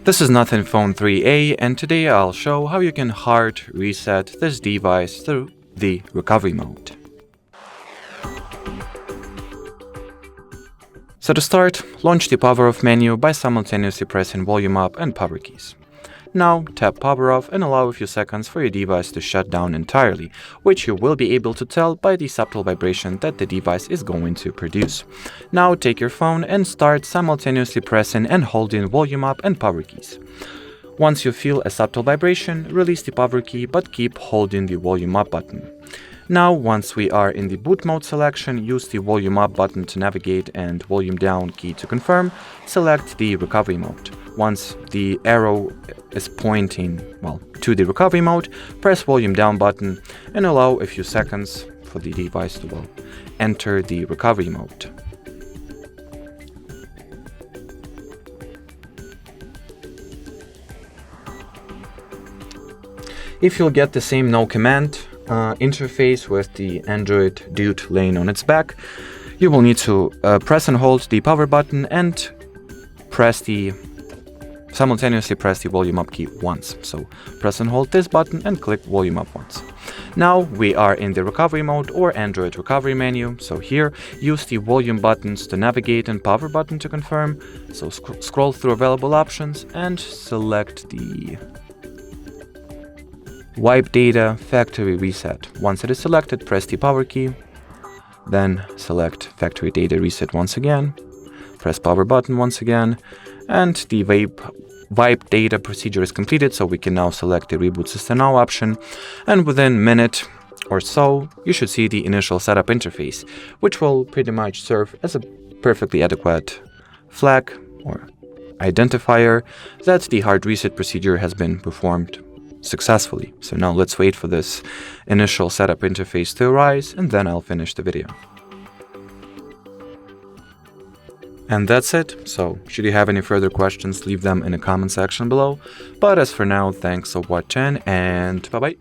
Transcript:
This is Nothing Phone 3A, and today I'll show how you can hard reset this device through the recovery mode. So to start, launch the power off menu by simultaneously pressing volume up and power keys. Now tap power off and allow a few seconds for your device to shut down entirely, which you will be able to tell by the subtle vibration that the device is going to produce. Now take your phone and start simultaneously pressing and holding volume up and power keys. Once you feel a subtle vibration, release the power key but keep holding the volume up button. Now, once we are in the boot mode selection, use the volume up button to navigate and volume down key to confirm. Select the recovery mode. Once the arrow is pointing, to the recovery mode, press volume down button and allow a few seconds for the device to enter the recovery mode. If you'll get the same no command interface with the Android dude laying on its back, you will need to press and hold the power button and simultaneously press the volume up key once. So press and hold this button and click volume up once. Now we are in the recovery mode or Android recovery menu. So here, use the volume buttons to navigate and power button to confirm. So scroll through available options and select the Wipe Data Factory Reset. Once it is selected, press the power key, then select Factory Data Reset once again, press power button once again, and the wipe data procedure is completed, so we can now select the Reboot System Now option, and within a minute or so, you should see the initial setup interface, which will pretty much serve as a perfectly adequate flag or identifier that the hard reset procedure has been performed successfully. So now let's wait for this initial setup interface to arise, and then I'll finish the video. And that's it. So should you have any further questions, leave them in the comment section below. But as for now, thanks for watching and bye bye.